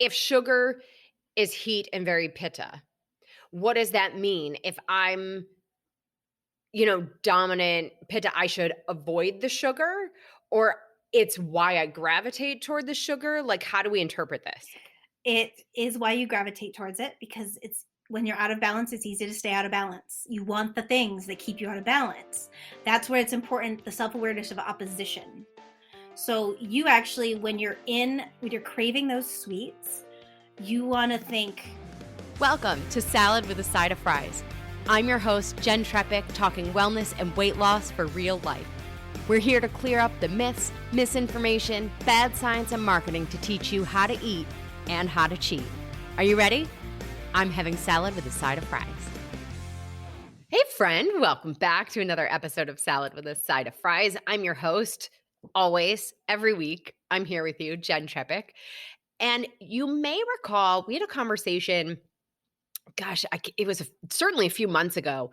if sugar is heat and very pitta, what does that mean? If I'm, dominant pitta, I should avoid the sugar, or it's why I gravitate toward the sugar? Like, how do we interpret this? It is why you gravitate towards it because it's when you're out of balance, it's easy to stay out of balance. You want the things that keep you out of balance. That's where it's important, the self-awareness of opposition. So you actually, when you're craving those sweets, you want to think, Welcome to Salad with a Side of Fries. I'm your host, Jenn, talking wellness and weight loss for real life. We're here to clear up the myths, misinformation, bad science, and marketing to teach you how to eat and how to cheat. Are you ready? I'm having salad with a side of fries. Hey, friend, welcome back to another episode of Salad with a Side of Fries. I'm your host, always, every week. I'm here with you, Jenn Trepic. And you may recall we had a conversation, it was certainly a few months ago,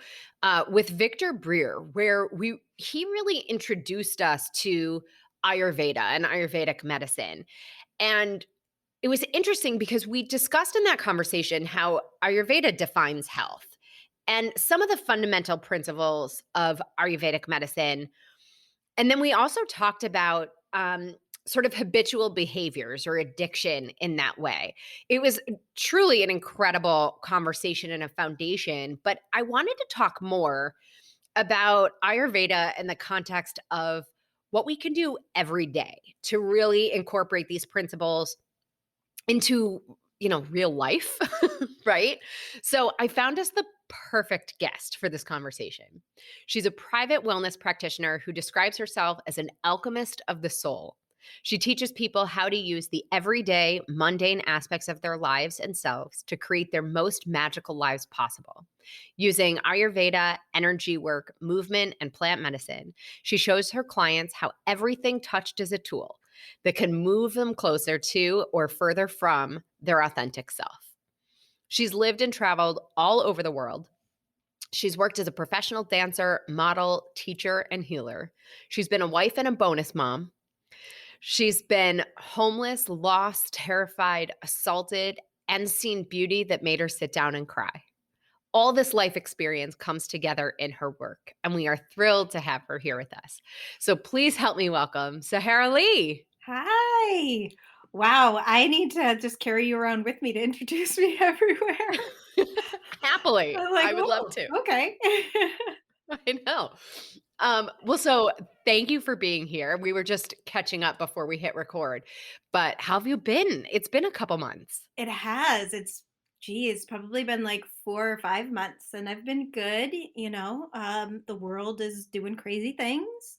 with Victor Breer, where he really introduced us to Ayurveda and Ayurvedic medicine. And it was interesting because we discussed in that conversation how Ayurveda defines health and some of the fundamental principles of Ayurvedic medicine. And then we also talked about sort of habitual behaviors or addiction in that way. It was truly an incredible conversation and a foundation, but I wanted to talk more about Ayurveda in the context of what we can do every day to really incorporate these principles into, real life, right? So I found us the perfect guest for this conversation. She's a private wellness practitioner who describes herself as an alchemist of the soul. She teaches people how to use the everyday, mundane aspects of their lives and selves to create their most magical lives possible. Using Ayurveda, energy work, movement, and plant medicine, she shows her clients how everything touched is a tool that can move them closer to or further from their authentic self. She's lived and traveled all over the world. She's worked as a professional dancer, model, teacher, and healer. She's been a wife and a bonus mom. She's been homeless, lost, terrified, assaulted, and seen beauty that made her sit down and cry. All this life experience comes together in her work, and we are thrilled to have her here with us. So please help me welcome Sahara Leigh. "Hi. Wow, I need to just carry you around with me to introduce me everywhere." Happily, I'm like, I would love "Oh, to. okay." I know. So thank you for being here. We were just catching up before we hit record, but how have you been? It's been a couple months. It has. It's probably been like 4 or 5 months, and I've been good, the world is doing crazy things,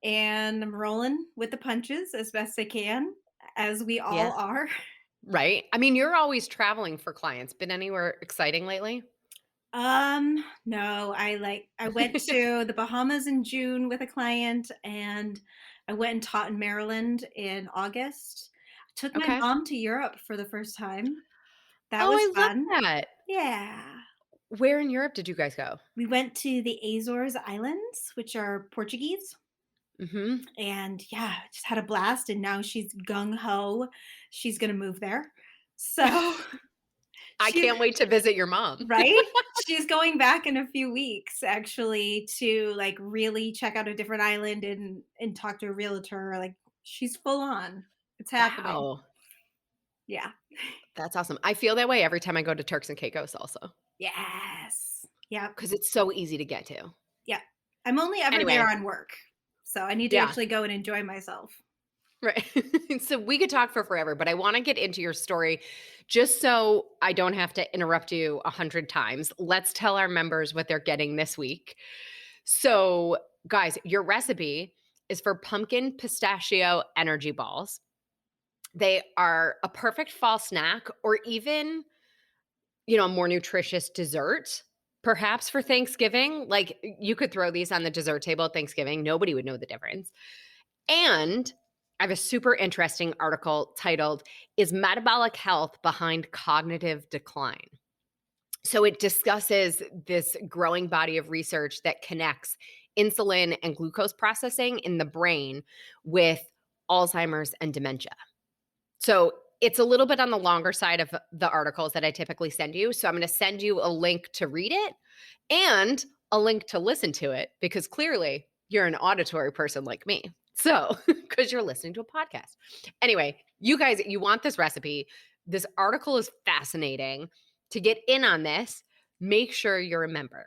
and I'm rolling with the punches as best I can, as we all Yeah. are. Right? I mean, you're always traveling for clients. Been anywhere exciting lately? No, I went to the Bahamas in June with a client, and I went and taught in Maryland in August. Took my Okay. mom to Europe for the first time. That Oh, was I love fun. that. Yeah. Where in Europe did you guys go? We went to the Azores Islands, which are Portuguese, Mhm. and yeah, just had a blast, and now she's gung ho. She's gonna move there. So I she's can't wait to visit your mom. right? She's going back in a few weeks actually to like really check out a different island and talk to a realtor. Like she's full on. It's happening. Wow. Yeah. That's awesome. I feel that way every time I go to Turks and Caicos also, Yes. Yep. because it's so easy to get to. Yep. I'm only ever there Anyway, on work. So I need to yeah, actually go and enjoy myself. right. So we could talk for forever, but I wanna get into your story just so I don't have to interrupt you 100 times. Let's tell our members what they're getting this week. So, guys, your recipe is for pumpkin pistachio energy balls. They are a perfect fall snack or even, a more nutritious dessert, perhaps for Thanksgiving. Like, you could throw these on the dessert table at Thanksgiving. Nobody would know the difference. And I have a super interesting article titled, Is Metabolic Health Behind Cognitive Decline? So it discusses this growing body of research that connects insulin and glucose processing in the brain with Alzheimer's and dementia. So it's a little bit on the longer side of the articles that I typically send you. So I'm going to send you a link to read it and a link to listen to it because clearly you're an auditory person like me. So, because you're listening to a podcast. Anyway, you guys, you want this recipe. This article is fascinating. To get in on this, make sure you're a member.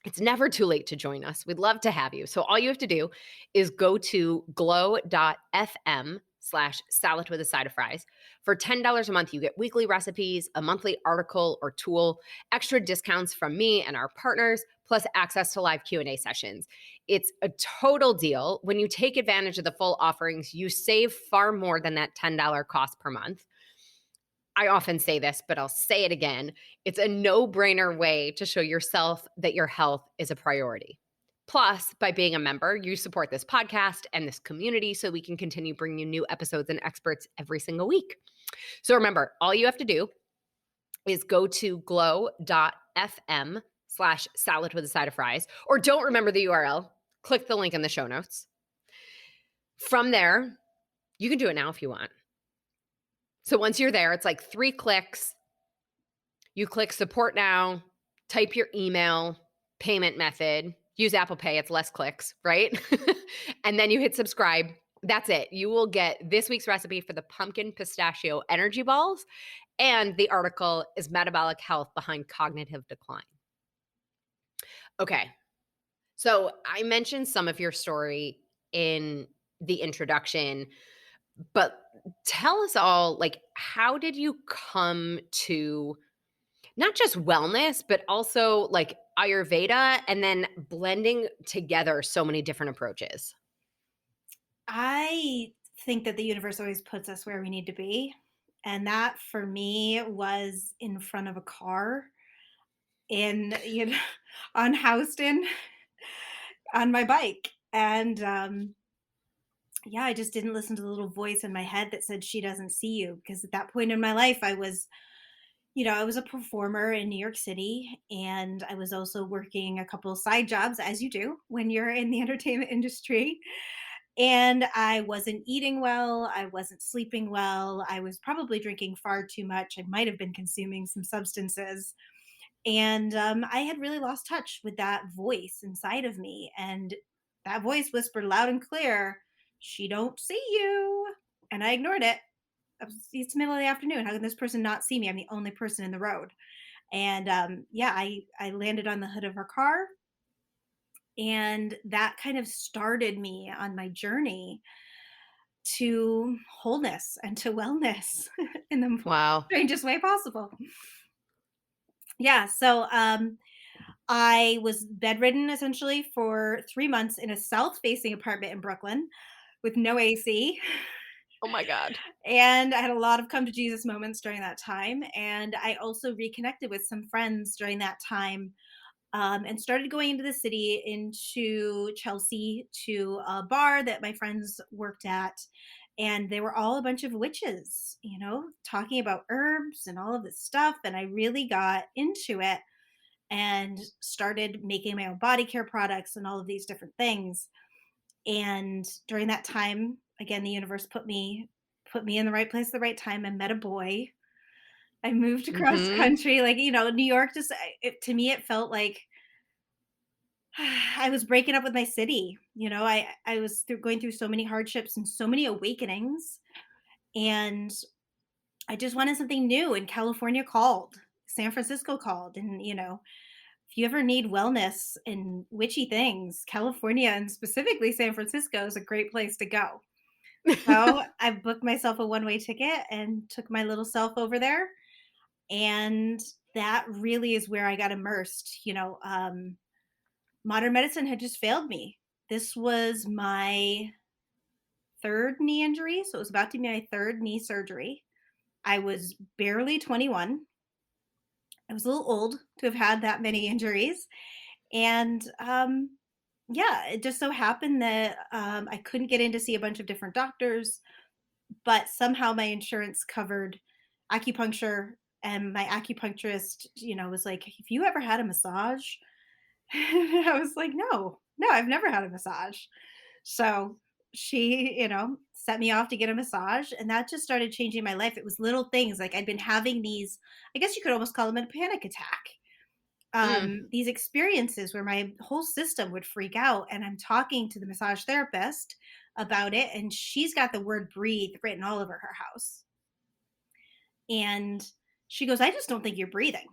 It's never too late to join us. We'd love to have you. So all you have to do is go to glow.fm/salad with a side of fries. For $10 a month, you get weekly recipes, a monthly article or tool, extra discounts from me and our partners, plus access to live Q&A sessions. It's a total deal. When you take advantage of the full offerings, you save far more than that $10 cost per month. I often say this, but I'll say it again. It's a no-brainer way to show yourself that your health is a priority. Plus, by being a member, you support this podcast and this community so we can continue bringing you new episodes and experts every single week. So remember, all you have to do is go to glow.fm/salad with a side of fries, or don't remember the URL, click the link in the show notes. From there, you can do it now if you want. So once you're there, it's like 3 clicks. You click support now, type your email, payment method, use Apple Pay, it's less clicks, right? And then you hit subscribe. That's it. You will get this week's recipe for the pumpkin pistachio energy balls, and the article is Metabolic Health Behind Cognitive Decline. Okay. So I mentioned some of your story in the introduction, but tell us all, like, how did you come to not just wellness, but also like Ayurveda and then blending together so many different approaches? I think that the universe always puts us where we need to be. And that for me was in front of a car in, on Houston on my bike. And yeah, I just didn't listen to the little voice in my head that said, she doesn't see you. Because at that point in my life, I was a performer in New York City, and I was also working a couple of side jobs, as you do when you're in the entertainment industry. And I wasn't eating well. I wasn't sleeping well. I was probably drinking far too much. I might have been consuming some substances. And I had really lost touch with that voice inside of me. And that voice whispered loud and clear, she don't see you. And I ignored it. It's the middle of the afternoon. How can this person not see me? I'm the only person in the road. And yeah, I landed on the hood of her car. And that kind of started me on my journey to wholeness and to wellness in the Wow. strangest way possible. Yeah. So I was bedridden essentially for 3 months in a south facing apartment in Brooklyn with no AC. Oh my God. And I had a lot of come to Jesus moments during that time. And I also reconnected with some friends during that time, and started going into the city, into Chelsea, to a bar that my friends worked at. And they were all a bunch of witches, talking about herbs and all of this stuff. And I really got into it and started making my own body care products and all of these different things. And during that time, again, the universe put me in the right place at the right time. I met a boy. I moved across Hmm. country. Like, New York just, to me, it felt like I was breaking up with my city. I was going through so many hardships and so many awakenings. And I just wanted something new. And California called, San Francisco called. And, if you ever need wellness and witchy things, California and specifically San Francisco is a great place to go. So I booked myself a one-way ticket and took my little self over there. And that really is where I got immersed. Modern medicine had just failed me. This was my third knee injury. So it was about to be my third knee surgery. I was barely 21. I was a little old to have had that many injuries. And yeah, it just so happened that I couldn't get in to see a bunch of different doctors, but somehow my insurance covered acupuncture. And my acupuncturist, was like, "Have you ever had a massage?" I was like, no, I've never had a massage. So she, set me off to get a massage, and that just started changing my life. It was little things, like I'd been having these, I guess you could almost call them a panic attack. Mm. These experiences where my whole system would freak out, and I'm talking to the massage therapist about it, and she's got the word breathe written all over her house. And she goes, "I just don't think you're breathing.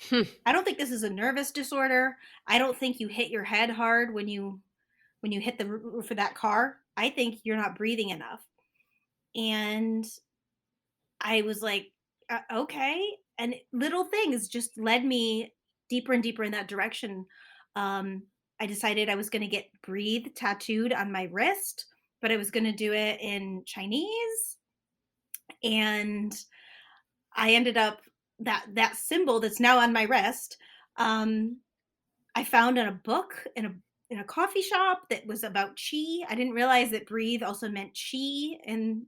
Hmm. I don't think this is a nervous disorder. I don't think you hit your head hard when you hit the roof of that car. I think you're not breathing enough." And I was like, okay. And little things just led me deeper and deeper in that direction. I decided I was going to get breathe tattooed on my wrist, but I was going to do it in Chinese. And I ended up that symbol that's now on my wrist. Um, I found in a book in a coffee shop that was about chi. I didn't realize that breathe also meant chi in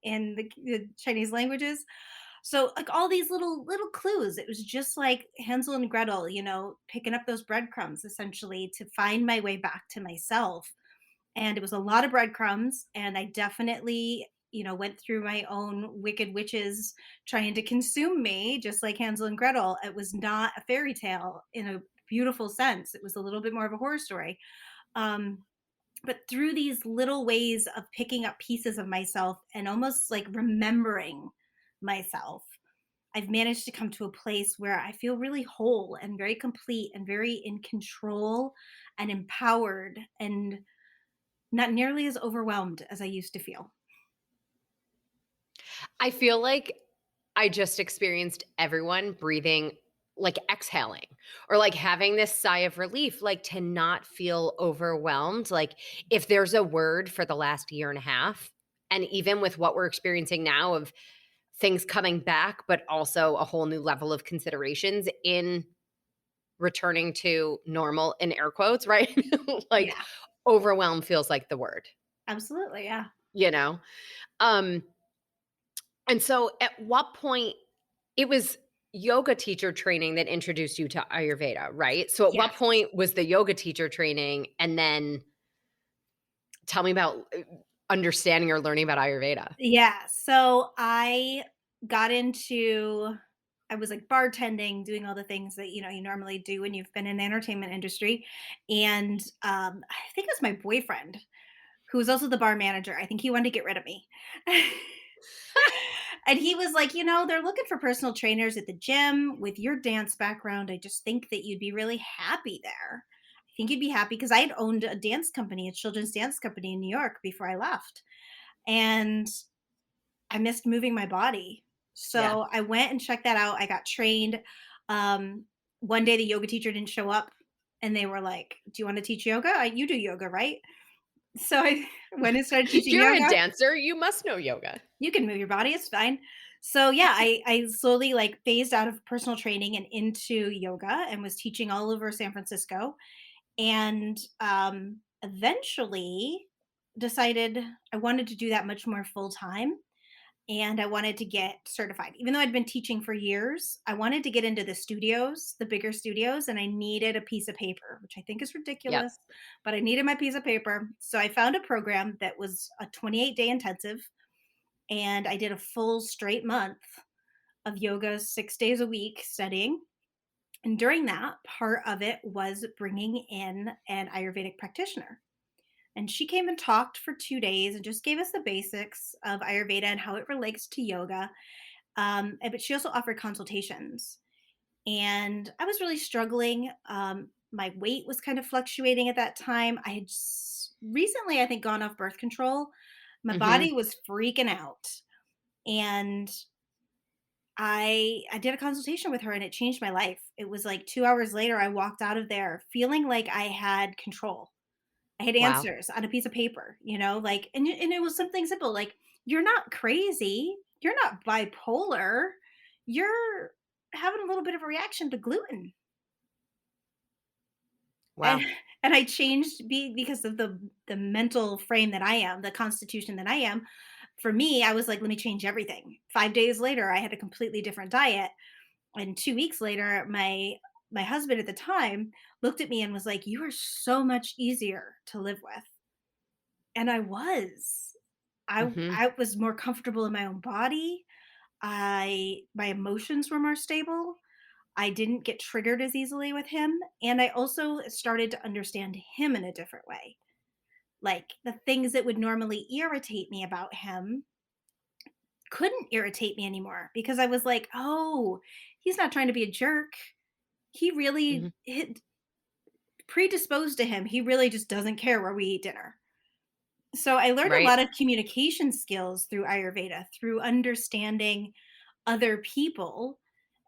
the Chinese languages. So like all these little clues. It was just like Hansel and Gretel, picking up those breadcrumbs essentially to find my way back to myself. And it was a lot of breadcrumbs, and I definitely went through my own wicked witches trying to consume me, just like Hansel and Gretel. It was not a fairy tale in a beautiful sense. It was a little bit more of a horror story. um, but through these little ways of picking up pieces of myself and almost like remembering myself, I've managed to come to a place where I feel really whole and very complete and very in control and empowered and not nearly as overwhelmed as I used to feel. I feel like I just experienced everyone breathing, like exhaling or like having this sigh of relief, like to not feel overwhelmed. Like if there's a word for the last year and a half, and even with what we're experiencing now of things coming back, but also a whole new level of considerations in returning to normal in air quotes, right? Like Yeah, overwhelm feels like the word, absolutely. Yeah. you know? Um, and so at what point it was yoga teacher training that introduced you to Ayurveda, right? So at what Yes. point was the yoga teacher training? And then tell me about understanding or learning about Ayurveda. Yeah. So I was like bartending, doing all the things that you normally do when you've been in the entertainment industry. And I think it was my boyfriend who was also the bar manager. I think he wanted to get rid of me. And he was like, they're looking for personal trainers at the gym. With your dance background, I just think that you'd be really happy there. I think you'd be happy because I had owned a dance company, a children's dance company in New York before I left. And I missed moving my body. Yeah. So I went and checked that out. I got trained. Um, One day the yoga teacher didn't show up, and they were like, "Do you want to teach yoga? You do yoga, right?" So I went and started teaching You're a yoga. dancer, you must know yoga. You can move your body, it's fine. So yeah, I slowly like phased out of personal training and into yoga and was teaching all over San Francisco. And eventually decided I wanted to do that much more full time, and I wanted to get certified. Even though I'd been teaching for years, I wanted to get into the studios, the bigger studios, and I needed a piece of paper, which I think is Yep. ridiculous, but I needed my piece of paper. So I found a program that was a 28-day intensive, and I did a full straight month of yoga 6 days a week studying. And during that, part of it was bringing in an Ayurvedic practitioner. And she came and talked for 2 days and just gave us the basics of Ayurveda and how it relates to yoga. But she also offered consultations. And I was really struggling. My weight was kind of fluctuating at that time. I had recently, I think, gone off birth control. My Mhm. body was freaking out. And I did a consultation with her, and it changed my life. It was like 2 hours later, I walked out of there feeling like I had control. I had Wow. answers on a piece of paper, like, and it was something simple, like, "You're not crazy. You're not bipolar. You're having a little bit of a reaction to gluten." And Wow. and I changed because of the mental frame that I am, the constitution that I am. For me, I was like, "Let me change everything." 5 days later, I had a completely different diet, and 2 weeks later, my husband at the time looked at me and was like, "You are so much easier to live with." And I was. Mhm. I was more comfortable in my own body. My emotions were more stable. I didn't get triggered as easily with him, and I also started to understand him in a different way. Like, the things that would normally irritate me about him couldn't irritate me anymore because I was like, "Oh, he's not trying to be a jerk. He really Mhm. predisposed to him. He really just doesn't care where we eat dinner." So I learned a Right. lot of communication skills through Ayurveda, through understanding other people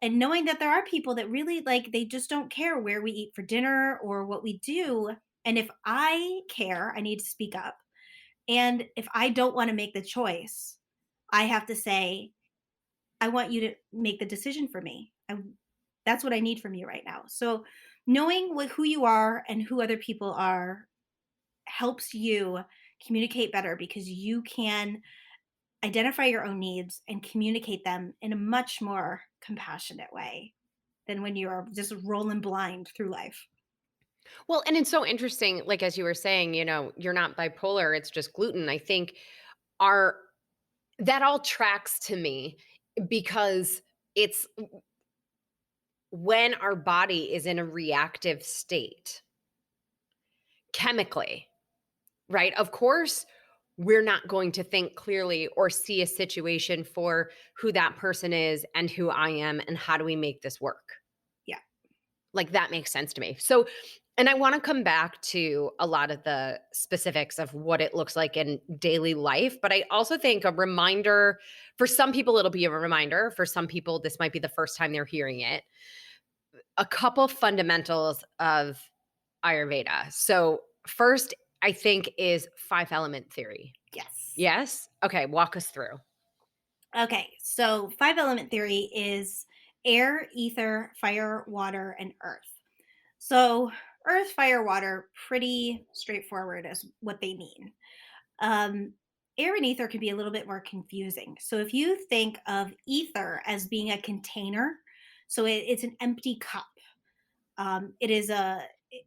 and knowing that there are people that really like they just don't care where we eat for dinner or what we do. And if I care, I need to speak up. And if I don't want to make the choice, I have to say, I want you to make the decision for me. That's what I need from you right now. So knowing who you are and who other people are helps you communicate better because you can identify your own needs and communicate them in a much more compassionate way than when you are just rolling blind through life. Well, and it's so interesting, like, as you were saying, you're not bipolar, it's just gluten. I think our that all tracks to me because it's when our body is in a reactive state chemically, right? Of course, we're not going to think clearly or see a situation for who that person is and who I am and how do we make this work. Yeah. Like, that makes sense to me. So, and I want to come back to a lot of the specifics of what it looks like in daily life. But I also think a reminder for some people, it'll be a reminder. For some people, this might be the first time they're hearing it. A couple fundamentals of Ayurveda. So, first, I think is five element theory. Yes. Yes? Okay, walk us through. Okay. So, five element theory is air, ether, fire, water, and earth. So, earth, fire, water, pretty straightforward as what they mean. Um, Air and ether can be a little bit more confusing. So, if you think of ether as being a container, so it's an empty cup. It is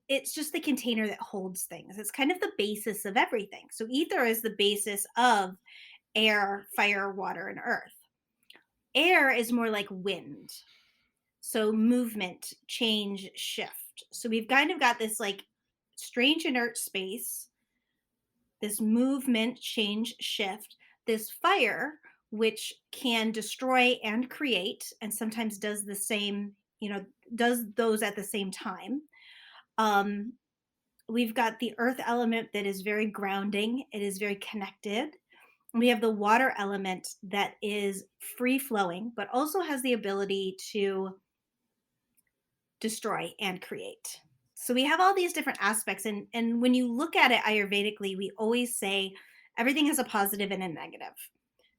it's just the container that holds things. It's kind of the basis of everything. So ether is the basis of air, fire, water, and earth. Air is more like wind. So movement, change, shift. So we've kind of got this like strange inert space, this movement, change, shift, this fire, which can destroy and create, and sometimes does the same, does those at the same time. Um, we've got the earth element that is very grounding, it is very connected. We have the water element that is free flowing, but also has the ability to destroy and create. So we have all these different aspects. And when you look at it Ayurvedically, we always say everything has a positive and a negative.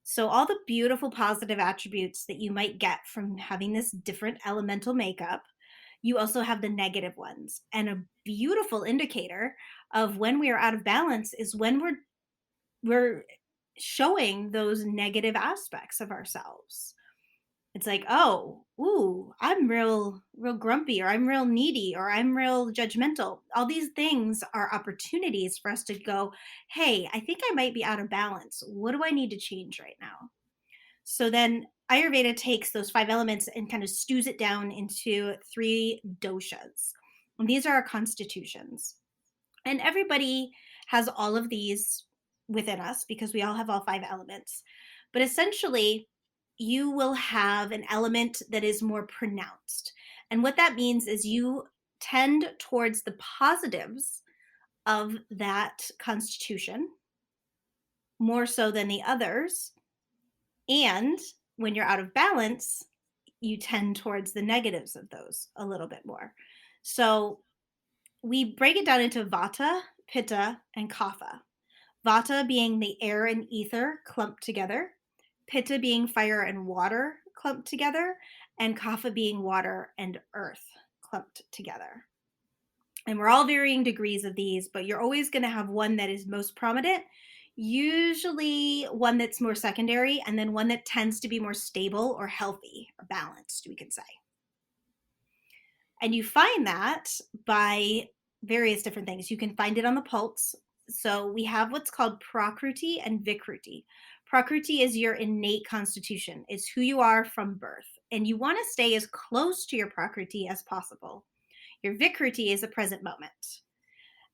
So all the beautiful positive attributes that you might get from having this different elemental makeup, you also have the negative ones. And a beautiful indicator of when we are out of balance is when we're showing those negative aspects of ourselves. It's like, oh, ooh, I'm real grumpy, or I'm real needy, or I'm real judgmental. All these things are opportunities for us to go, hey, I think I might be out of balance. What do I need to change right now? So then Ayurveda takes those five elements and kind of stews it down into three doshas. And these are our constitutions. And everybody has all of these within us because we all have all five elements. But essentially, you will have an element that is more pronounced. And what that means is you tend towards the positives of that constitution more so than the others. And when you're out of balance, you tend towards the negatives of those a little bit more. So we break it down into Vata, pitta, and kapha. Vata being the air and ether clumped together, pitta being fire and water clumped together, and kapha being water and earth clumped together. And we're all varying degrees of these, but you're always going to have one that is most prominent, usually one that's more secondary, and then one that tends to be more stable or healthy or balanced, we could say. And you find that by various different things. You can find it on the pulse. So we have what's called Prakruti and Vikruti. Prakruti is your innate constitution. It's who you are from birth. And you want to stay as close to your Prakruti as possible. Your Vikruti is a present moment.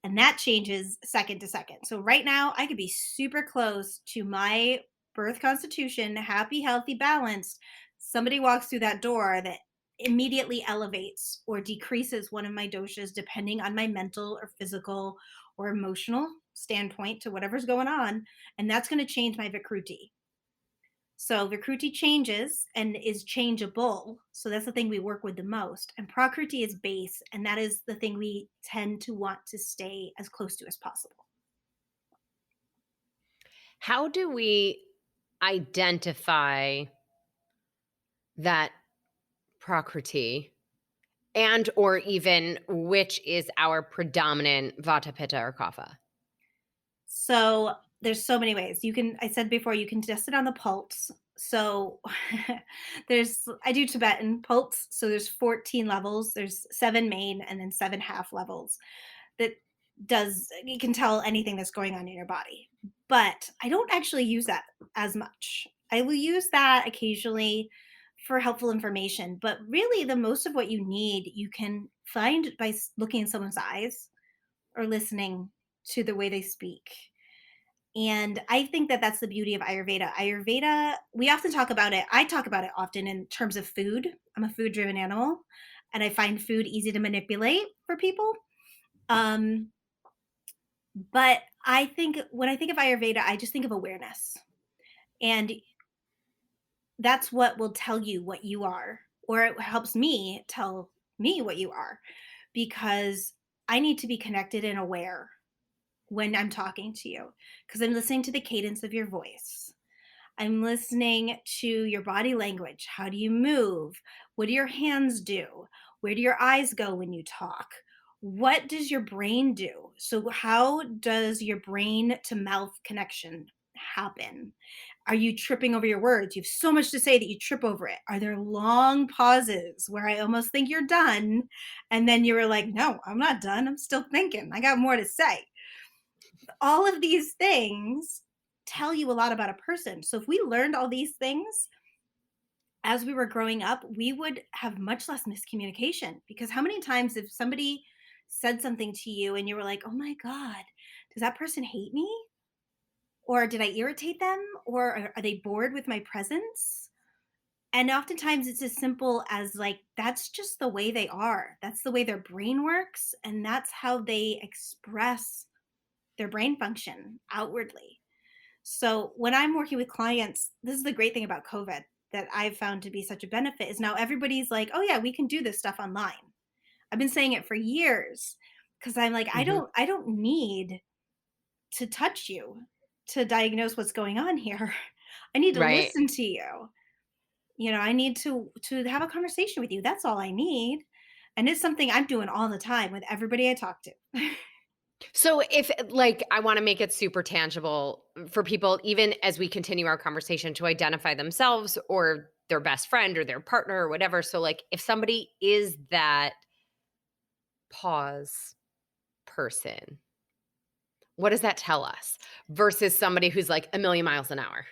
And that changes second to second. So right now, I could be super close to my birth constitution, happy, healthy, balanced. Somebody walks through that door that immediately elevates or decreases one of my doshas, depending on my mental or physical or emotional standpoint to whatever's going on. And that's going to change my Vikruti. So Vikruti changes and is changeable. So that's the thing we work with the most. And Prakruti is base, and that is the thing we tend to want to stay as close to as possible. How do we identify that prakriti and or even which is our predominant vata, pitta, or kapha? So there's so many ways. I said before, you can test it on the pulse. So I do Tibetan pulse. So there's 14 levels. There's 7 main and then 7 half levels that you can tell anything that's going on in your body. But I don't actually use that as much. I will use that occasionally for helpful information, but really the most of what you need you can find by looking in someone's eyes or listening to the way they speak. And I think that that's the beauty of Ayurveda. Ayurveda, we often talk about it. I talk about it often in terms of food. I'm a food driven animal and I find food easy to manipulate for people. But I think when I think of Ayurveda, I just think of awareness. And that's what will tell you what you are, or it helps me tell me what you are, because I need to be connected and aware when I'm talking to you, because I'm listening to the cadence of your voice. I'm listening to your body language. How do you move? What do your hands do? Where do your eyes go when you talk? What does your brain do? So, how does your brain to mouth connection happen? Are you tripping over your words? You have so much to say that you trip over it. Are there long pauses where I almost think you're done? And then you were like, no, I'm not done. I'm still thinking. I got more to say. All of these things tell you a lot about a person. So if we learned all these things as we were growing up, we would have much less miscommunication, because how many times if somebody said something to you and you were like, "Oh my god, does that person hate me? Or did I irritate them? Or are they bored with my presence?" And oftentimes it's as simple as like, that's just the way they are. That's the way their brain works, and that's how they express their brain function outwardly. So when I'm working with clients, this is the great thing about COVID that I've found to be such a benefit, is now everybody's like, "Oh yeah, we can do this stuff online." I've been saying it for years because I'm like, Mhm. I don't need to touch you to diagnose what's going on here. I need to Right. listen to you. I need to have a conversation with you. That's all I need. And it's something I'm doing all the time with everybody I talk to. So if like I want to make it super tangible for people, even as we continue our conversation, to identify themselves or their best friend or their partner or whatever. So like if somebody is that pause person, what does that tell us versus somebody who's like a million miles an hour?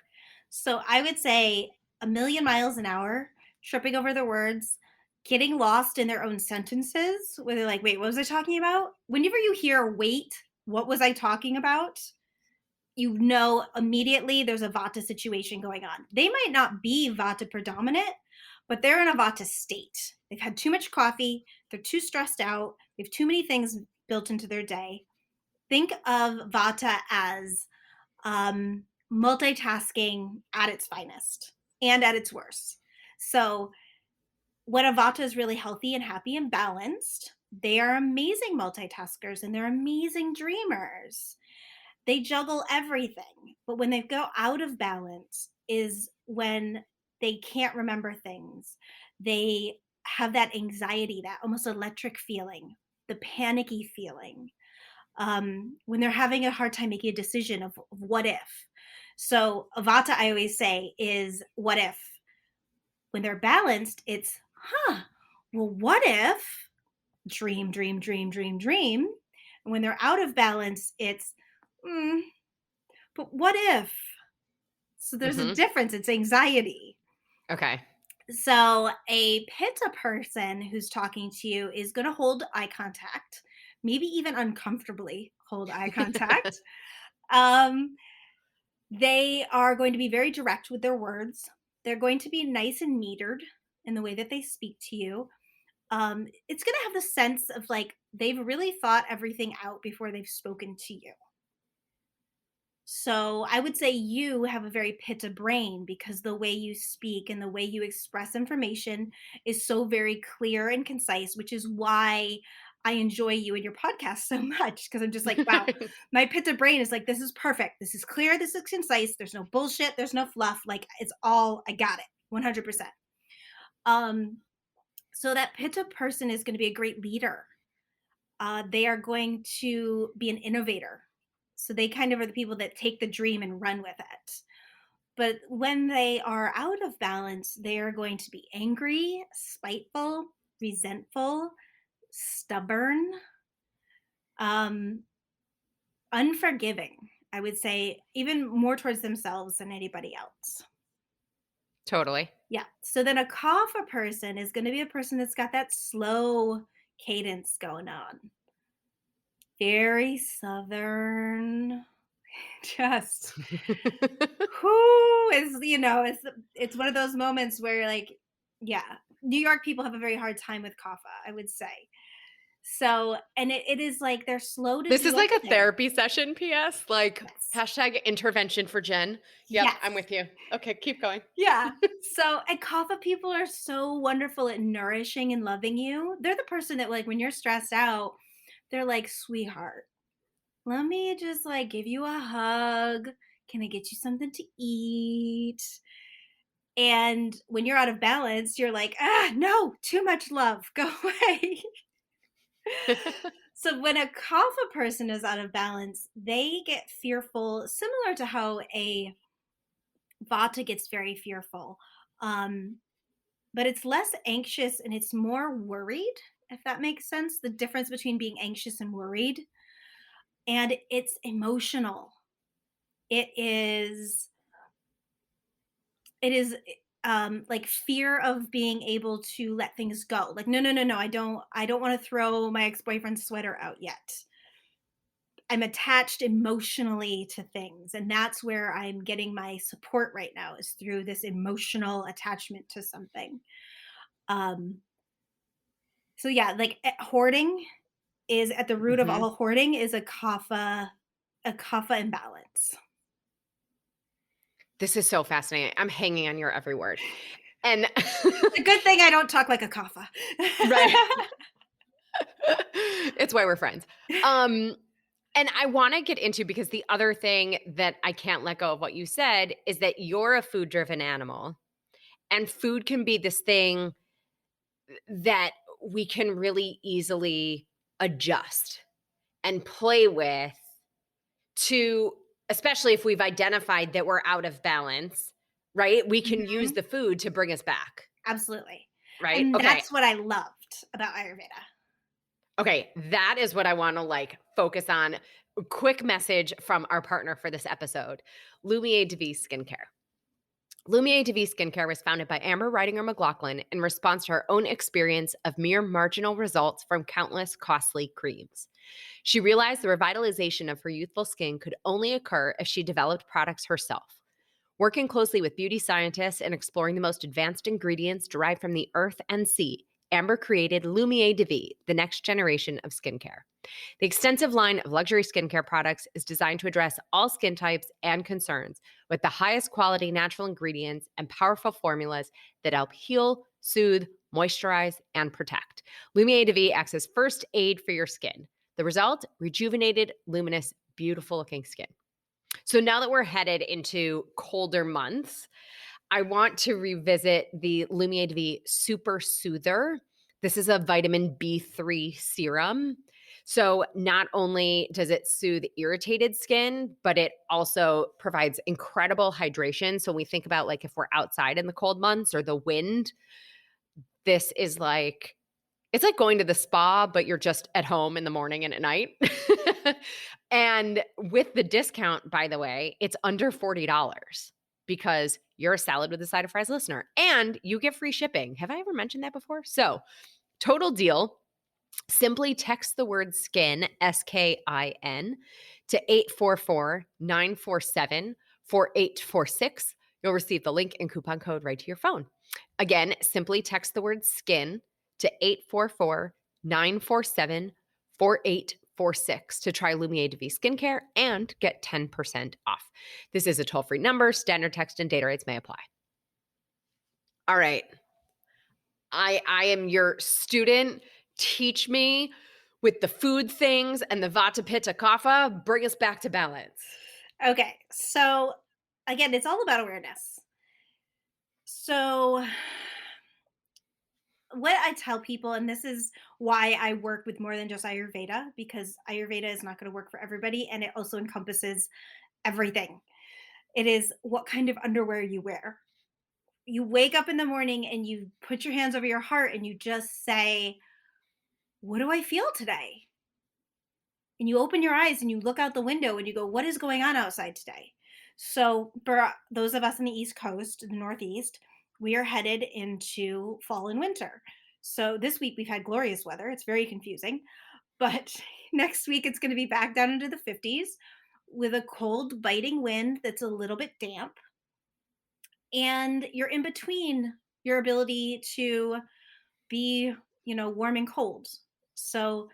So I would say a million miles an hour, tripping over their words, getting lost in their own sentences, where they're like, wait, what was I talking about? Whenever you hear, wait, what was I talking about? You know immediately there's a Vata situation going on. They might not be Vata predominant, but they're in a Vata state. They've had too much coffee, they're too stressed out, they have too many things built into their day. Think of Vata as multitasking at its finest and at its worst. So when a Vata is really healthy and happy and balanced, they are amazing multitaskers and they're amazing dreamers. They juggle everything. But when they go out of balance is when they can't remember things. They have that anxiety, that almost electric feeling, the panicky feeling, when they're having a hard time making a decision of what if. So, Vata, I always say, is what if. When they're balanced, it's, well, what if dream, dream, dream, dream, dream. And when they're out of balance, it's mm, but what if? So there's a Mhm. difference. It's anxiety. Okay. So a pitta person who's talking to you is going to hold eye contact, maybe even uncomfortably hold eye contact. Um, they are going to be very direct with their words. They're going to be nice and metered in the way that they speak to you. It's going to have the sense of like they've really thought everything out before they've spoken to you. So I would say you have a very pitta brain because the way you speak and the way you express information is so very clear and concise, which is why I enjoy you and your podcast so much because I'm just like, wow, my pitta brain is like, this is perfect. This is clear. This is concise. There's no bullshit. There's no fluff. Like it's all, I got it 100%. Um, so that pitta person is going to be a great leader. They are going to be an innovator. So they kind of are the people that take the dream and run with it. But when they are out of balance, they are going to be angry, spiteful, resentful, stubborn, um, unforgiving. I would say even more towards themselves than anybody else. Totally. Yeah. So then a kapha person is going to be a person that's got that slow cadence going on. Very southern. Just who is, it's one of those moments where like, yeah, New York people have a very hard time with kapha, I would say. So, and it is like they're slow to This do is like a anything. therapy session, PS. Like, Yes. hashtag intervention for Jen. Yep, Yes. I'm with you. Okay, keep going. Yeah. So, and kapha people are so wonderful at nourishing and loving you. They're the person that like when you're stressed out, they're like, sweetheart, let me just like give you a hug. Can I get you something to eat? And when you're out of balance, you're like, ah, no, too much love, go away. So when a kapha person is out of balance, they get fearful, similar to how a vata gets very fearful. Um, but it's less anxious and it's more worried, if that makes sense. The difference between being anxious and worried. And it's emotional. It is like fear of being able to let things go. Like, no, no, no, no, I don't want to throw my ex-boyfriend's sweater out yet. I'm attached emotionally to things, and that's where I'm getting my support right now is through this emotional attachment to something. um so yeah, like hoarding is at the root of Mhm. all hoarding is a kapha imbalance. This is so fascinating. I'm hanging on your every word. And It's a good thing I don't talk like a kapha. right. It's why we're friends. Um, and I want to get into because the other thing that I can't let go of what you said is that you're a food driven animal, and food can be this thing that we can really easily adjust and play with to, especially if we've identified that we're out of balance, right? We can use Mhm. the food to bring us back, Absolutely. right? And Okay. that's what I loved about Ayurveda. Okay, that is what I want to like focus on. Quick message from our partner for this episode, Lumiere DeVie Skincare. Lumiere DeVie Skincare was founded by Amber Ridinger McLaughlin in response to her own experience of mere marginal results from countless costly creams. She realized the revitalization of her youthful skin could only occur if she developed products herself. Working closely with beauty scientists and exploring the most advanced ingredients derived from the earth and sea, Amber created Lumiere DeVie, the next generation of skincare. The extensive line of luxury skincare products is designed to address all skin types and concerns with the highest quality natural ingredients and powerful formulas that help heal, soothe, moisturize, and protect. Lumiere DeVie acts as first aid for your skin. The result? Rejuvenated, luminous, beautiful looking skin. So now that we're headed into colder months, I want to revisit the Lumiere DeVie Super Soother. This is a vitamin B3 serum. So not only does it soothe irritated skin, but it also provides incredible hydration. So when we think about like if we're outside in the cold months or the wind, this is like it's like going to the spa, but you're just at home in the morning and at night. And with the discount, by the way, it's under $40 because you're a Salad with a Side of Fries listener and you get free shipping. Have I ever mentioned that before? So, total deal. Simply text the word skin, SKIN, to 844-947-4846. You'll receive the link and coupon code right to your phone. Again, simply text the word skin to 844-947-4846 to try Lumiere de Vie skincare and get 10% off. This is a toll-free number. Standard text and data rates may apply. All right. I am your student. Teach me with the food things and the Vata, pitta, kapha. Bring us back to balance. Okay, so again, it's all about awareness. So, what I tell people, and this is why I work with more than just Ayurveda, because Ayurveda is not going to work for everybody, and it also encompasses everything. It is what kind of underwear you wear. You wake up in the morning and you put your hands over your heart and you just say, "What do I feel today?" And you open your eyes and you look out the window and you go, "What is going on outside today?" So, for those of us in the East Coast, the Northeast, we are headed into fall and winter. So, this week we've had glorious weather. It's very confusing. But next week it's going to be back down into the 50s with a cold, biting wind that's a little bit damp. And you're in between your ability to be, warm and cold. So,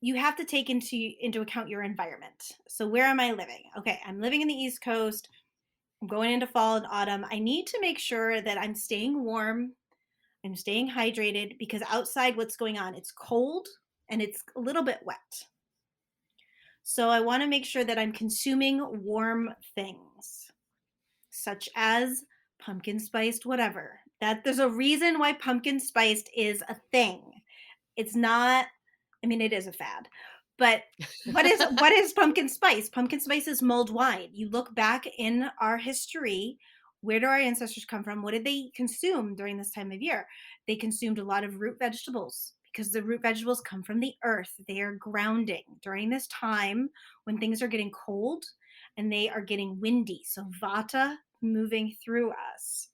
you have to take into account your environment. So where am I living? Okay, I'm living in the East Coast. I'm going into fall and autumn. I need to make sure that I'm staying warm, I'm staying hydrated because outside what's going on? It's cold and it's a little bit wet. So I want to make sure that I'm consuming warm things such as pumpkin spiced whatever. That there's a reason why pumpkin spiced is a thing. It's not, I mean, it is a fad. But what is pumpkin spice? Pumpkin spice is mulled wine. You look back in our history, where do our ancestors come from? What did they consume during this time of year? They consumed a lot of root vegetables because the root vegetables come from the earth. They are grounding during this time when things are getting cold and they are getting windy. So Vata moving through us.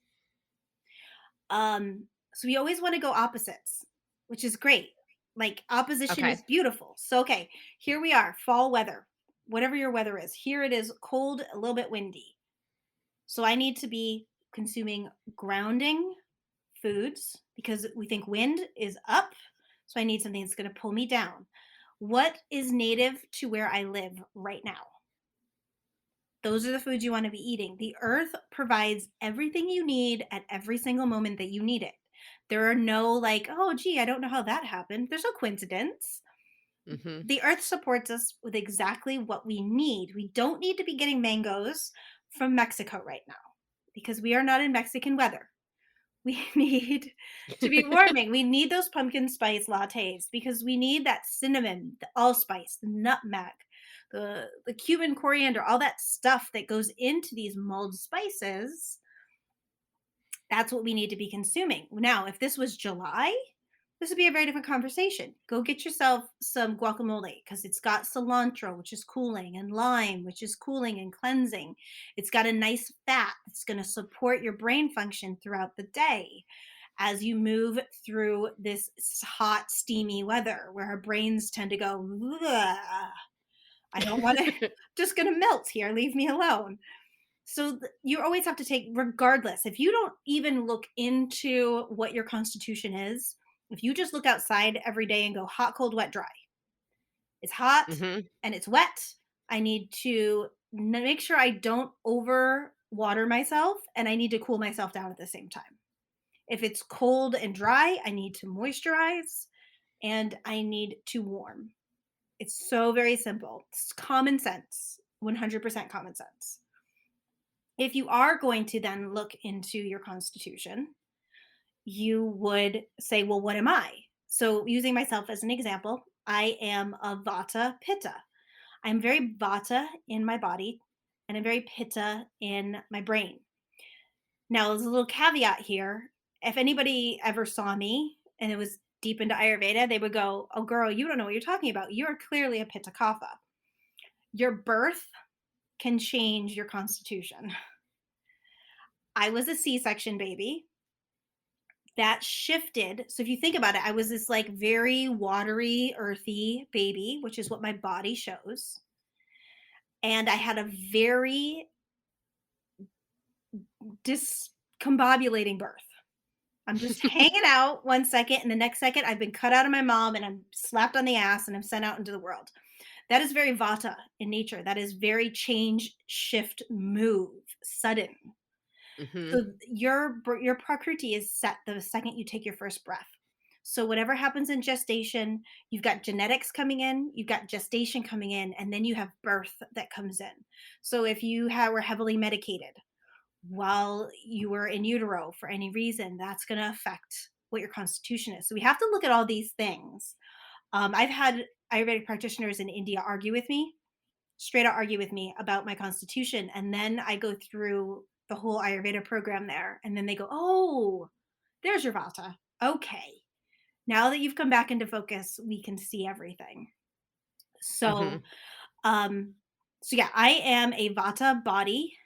So we always want to go opposites, which is great. Like opposition Okay. is beautiful. So okay, here we are, fall weather. Whatever your weather is. Here it is cold, a little bit windy. So I need to be consuming grounding foods because we think wind is up. So I need something that's going to pull me down. What is native to where I live right now? Those are the foods you want to be eating. The earth provides everything you need at every single moment that you need it. There are no like, oh, gee, I don't know how that happened. There's no coincidence. Mm-hmm. The earth supports us with exactly what we need. We don't need to be getting mangoes from Mexico right now because we are not in Mexican weather. We need to be warming. We need those pumpkin spice lattes because we need that cinnamon, the allspice, the nutmeg, the cumin, coriander, all that stuff that goes into these mulled spices. That's what we need to be consuming. Now, if this was July, this would be a very different conversation. Go get yourself some guacamole because it's got cilantro, which is cooling, and lime, which is cooling and cleansing. It's got a nice fat that's going to support your brain function throughout the day as you move through this hot, steamy weather where our brains tend to go, "Ugh, I don't want to, just going to melt here. Leave me alone." So you always have to take, regardless, if you don't even look into what your constitution is, if you just look outside every day and go hot, cold, wet, dry, it's hot Mm-hmm. and it's wet. I need to make sure I don't over water myself and I need to cool myself down at the same time. If it's cold and dry, I need to moisturize and I need to warm. It's so very simple. It's common sense, 100% common sense. If you are going to then look into your constitution, you would say, well, what am I? So, using myself as an example, I am a Vata Pitta. I'm very Vata in my body and I'm very Pitta in my brain. Now, there's a little caveat here. If anybody ever saw me and it was deep into Ayurveda, they would go, "Oh, girl, you don't know what you're talking about. You are clearly a pitta kapha. Your birth can change your constitution." I was a C-section baby. That shifted. So if you think about it, I was this like very watery, earthy baby, which is what my body shows. And I had a very discombobulating birth. I'm just hanging out one second, and the next second, I've been cut out of my mom and I'm slapped on the ass and I'm sent out into the world. That is very Vata in nature. That is very change, shift, move, sudden. Mhm. So your prakriti is set the second you take your first breath. So whatever happens in gestation, you've got genetics coming in, you've got gestation coming in, and then you have birth that comes in. So if you were heavily medicated while you were in utero for any reason, that's going to affect what your constitution is. So we have to look at all these things. I've had Ayurvedic practitioners in India straight out argue with me about my constitution. And then I go through the whole Ayurveda program there. And then they go, "Oh, there's your Vata. Okay. Now that you've come back into focus, we can see everything." So, Mhm. um, so yeah, I am a Vata body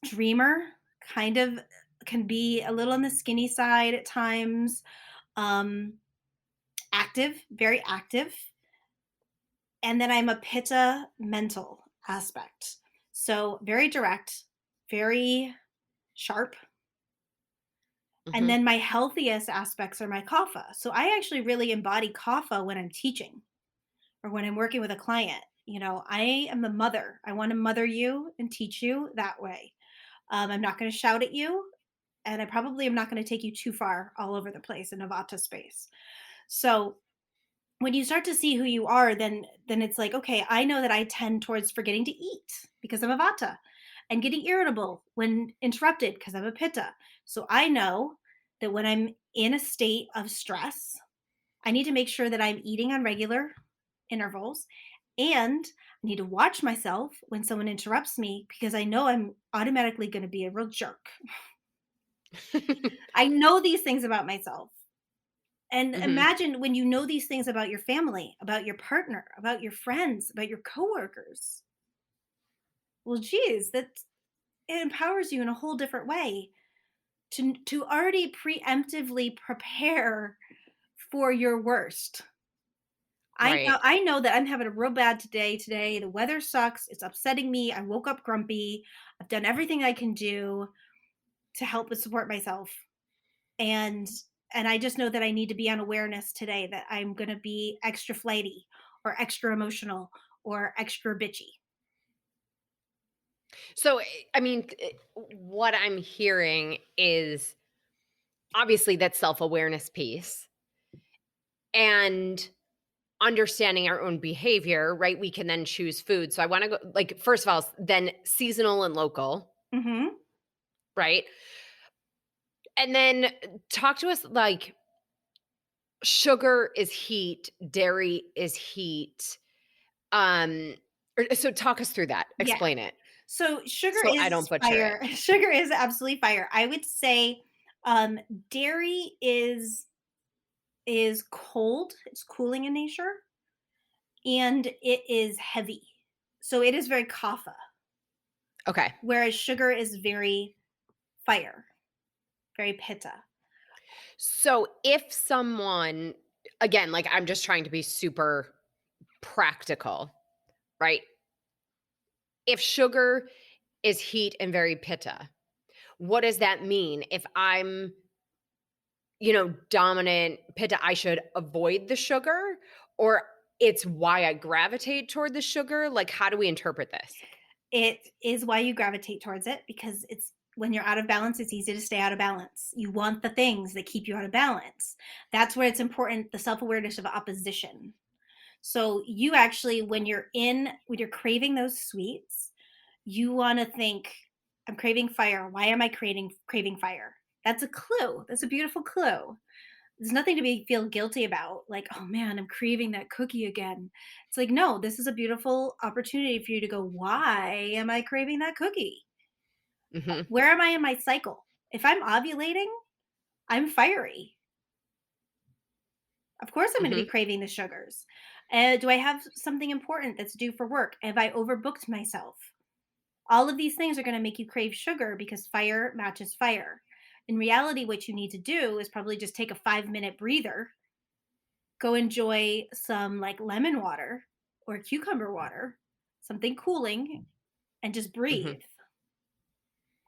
dreamer, kind of can be a little on the skinny side at times. Um, Active, very active. And then I'm a pitta mental aspect. So very direct, very sharp. And Mhm. then my healthiest aspects are my kapha. So I actually really embody kapha when I'm teaching or when I'm working with a client. You know, I am the mother. I want to mother you and teach you that way. I'm not going to shout at you, and I probably am not going to take you too far all over the place in a vata space. So when you start to see who you are, then it's like, okay, I know that I tend towards forgetting to eat because I'm a vata, and getting irritable when interrupted because I'm a pitta. So I know that when I'm in a state of stress, I need to make sure that I'm eating on regular intervals, and I need to watch myself when someone interrupts me because I know I'm automatically going to be a real jerk. I know these things about myself. And Mhm. imagine when you know these things about your family, about your partner, about your friends, about your coworkers. Well, geez, that it empowers you in a whole different way to already preemptively prepare for your worst. Right. I know that I'm having a real bad day today. The weather sucks. It's upsetting me. I woke up grumpy. I've done everything I can do to help and support myself. And and I just know that I need to be on awareness today that I'm going to be extra flighty or extra emotional or extra bitchy. So, I mean, what I'm hearing is obviously that self-awareness piece and understanding our own behavior, right? We can then choose food. So I want to go like first of all, then seasonal and local, Mhm. right? And then talk to us like sugar is heat, dairy is heat. So talk us through that. Yeah. Explain it So sugar so I don't is butcher it. fire. Sugar is absolutely fire. I would say um dairy is cold. It's cooling in nature, and it is heavy. So it is very kapha, Okay. whereas sugar is very fire, very pitta. So if someone, again, like I'm just trying to be super practical, right? If sugar is heat and very pitta, what does that mean? If I'm, dominant pitta, I should avoid the sugar or it's why I gravitate toward the sugar? Like, how do we interpret this? It is why you gravitate towards it because it's when you're out of balance, it's easy to stay out of balance. You want the things that keep you out of balance. That's where it's important the self awareness of opposition. So, you actually, when you're craving those sweets, you want to think, I'm craving fire. Why am I craving fire? That's a clue. That's a beautiful clue. There's nothing to feel guilty about. Like, oh man, I'm craving that cookie again. It's like, no, this is a beautiful opportunity for you to go, why am I craving that cookie? Mhm. Where am I in my cycle? If I'm ovulating, I'm fiery. Of course, I'm going to be Mhm. craving the sugars. Do I have something important that's due for work? Have I overbooked myself? All of these things are going to make you crave sugar because fire matches fire. In reality, what you need to do is probably just take a 5-minute breather, go enjoy some like lemon water or cucumber water, something cooling, and just Mhm. breathe.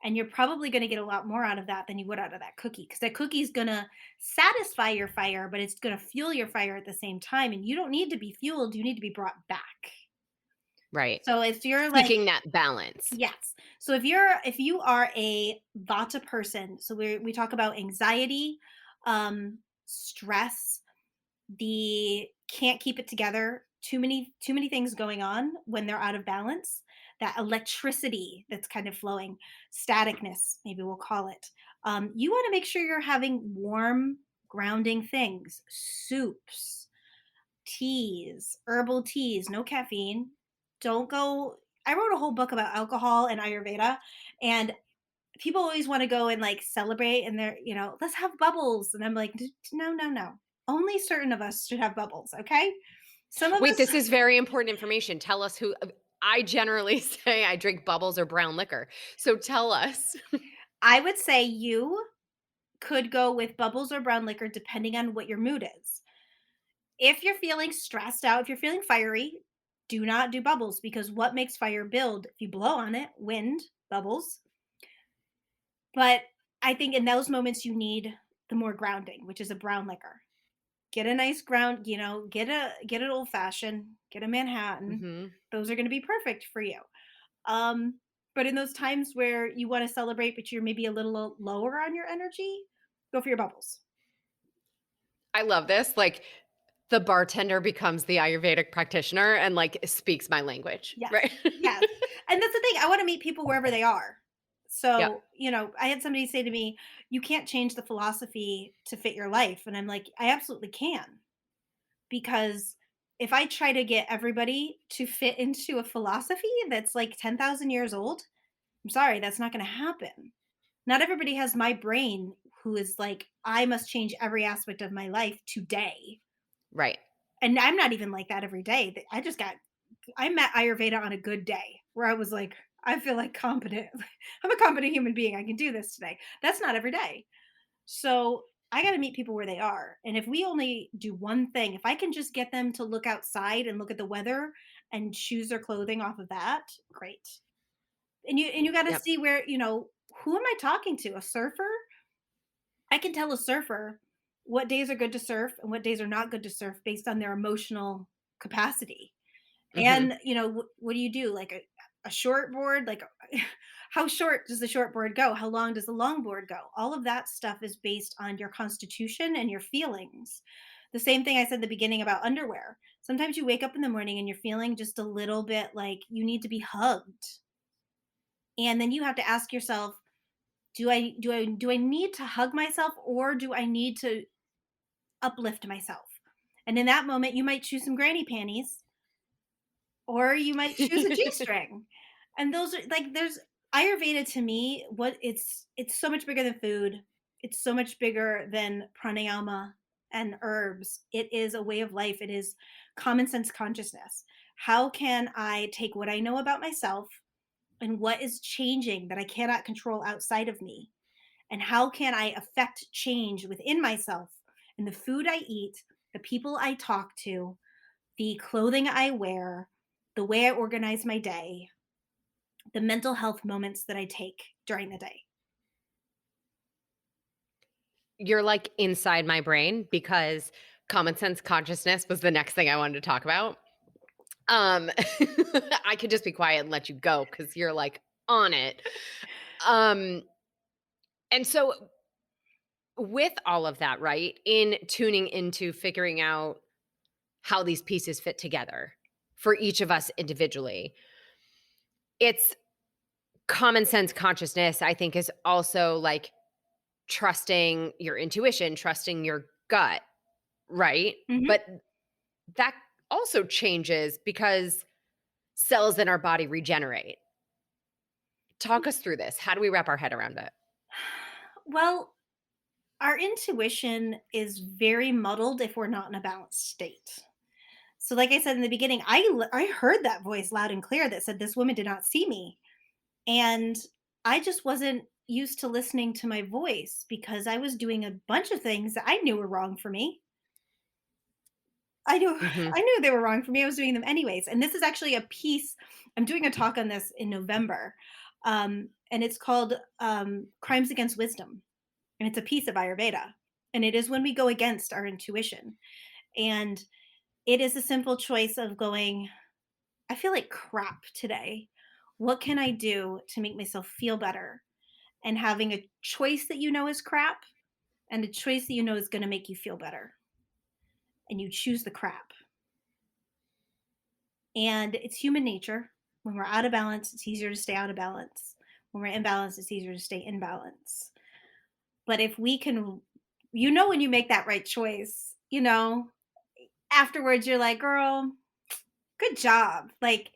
And you're probably going to get a lot more out of that than you would out of that cookie, because that cookie is going to satisfy your fire, but it's going to fuel your fire at the same time. And you don't need to be fueled, you need to be brought back. Right. So if you're like, Seeking that balance. yes. So if you are a Vata person, so we talk about anxiety, stress, the can't keep it together, too many things going on when they're out of balance, that electricity that's kind of flowing, staticness, maybe we'll call it. You want to make sure you're having warm, grounding things, soups, teas, herbal teas, no caffeine. Don't go. I wrote a whole book about alcohol and Ayurveda, and people always want to go and like celebrate, and they're, let's have bubbles. And I'm like, no, no, no. Only certain of us should have bubbles, okay? Some of Wait, us, this is very important information. Tell us who I generally say I drink bubbles or brown liquor. So tell us. I would say you could go with bubbles or brown liquor depending on what your mood is. If you're feeling stressed out, if you're feeling fiery, do not do bubbles, because what makes fire build? If you blow on it, wind, bubbles. But I think in those moments you need the more grounding, which is a brown liquor. Get a nice ground, get an old fashioned, get a Manhattan. Mhm. Those are going to be perfect for you. Um, but in those times where you want to celebrate, but you're maybe a little lower on your energy, go for your bubbles. I love this. Like the bartender becomes the Ayurvedic practitioner and like speaks my language, Yes. right? Yes. And that's the thing. I want to meet people wherever they are. Yep. So, I had somebody say to me, you can't change the philosophy to fit your life. And I'm like, I absolutely can. Because if I try to get everybody to fit into a philosophy that's like 10,000 years old, I'm sorry, that's not going to happen. Not everybody has my brain, who is like, I must change every aspect of my life today. Right. And I'm not even like that every day. I met Ayurveda on a good day where I was like, I feel like competent. I'm a competent human being. I can do this today. That's not every day. So I got to meet people where they are. And if we only do one thing, if I can just get them to look outside and look at the weather and choose their clothing off of that, great. And you got to Yep. see where, who am I talking to? A surfer? I can tell a surfer what days are good to surf and what days are not good to surf based on their emotional capacity. Mhm. And, what do you do? Like a short board? Like, how short does the short board go? How long does the long board go? All of that stuff is based on your constitution and your feelings. The same thing I said at the beginning about underwear. Sometimes you wake up in the morning and you're feeling just a little bit like you need to be hugged. And then you have to ask yourself, do I need to hug myself, or do I need to uplift myself? And in that moment, you might choose some granny panties, or you might choose a G-string. And those are like, there's Ayurveda to me, what it's so much bigger than food. It's so much bigger than pranayama and herbs. It is a way of life. It is common sense consciousness. How can I take what I know about myself and what is changing that I cannot control outside of me? And how can I affect change within myself and the food I eat, the people I talk to, the clothing I wear, the way I organize my day, the mental health moments that I take during the day. You're like inside my brain because common sense consciousness was the next thing I wanted to talk about. Um I could just be quiet and let you go cuz you're like on it. Um and so with all of that, right? In tuning into figuring out how these pieces fit together for each of us individually. It's common sense consciousness, I think, is also like trusting your intuition, trusting your gut, right? Mhm. But that also changes because cells in our body regenerate. Talk us through this. How do we wrap our head around it? Well, Our intuition is very muddled if we're not in a balanced state. So, like I said in the beginning, I heard that voice loud and clear that said, "This woman did not see me." And I just wasn't used to listening to my voice because I was doing a bunch of things that I knew were wrong for me. I knew Mhm. I knew they were wrong for me. I was doing them anyways. And this is actually a piece. I'm doing a talk on this in November. And it's called Crimes Against Wisdom. And it's a piece of Ayurveda. And it is when we go against our intuition. And it is a simple choice of going, I feel like crap today. What can I do to make myself feel better? And having a choice that you know is crap and a choice that you know is going to make you feel better. And you choose the crap. And it's human nature. When we're out of balance, it's easier to stay out of balance. When we're in balance, it's easier to stay in balance. But if we can, when you make that right choice, afterwards you're like, girl, good job. Like,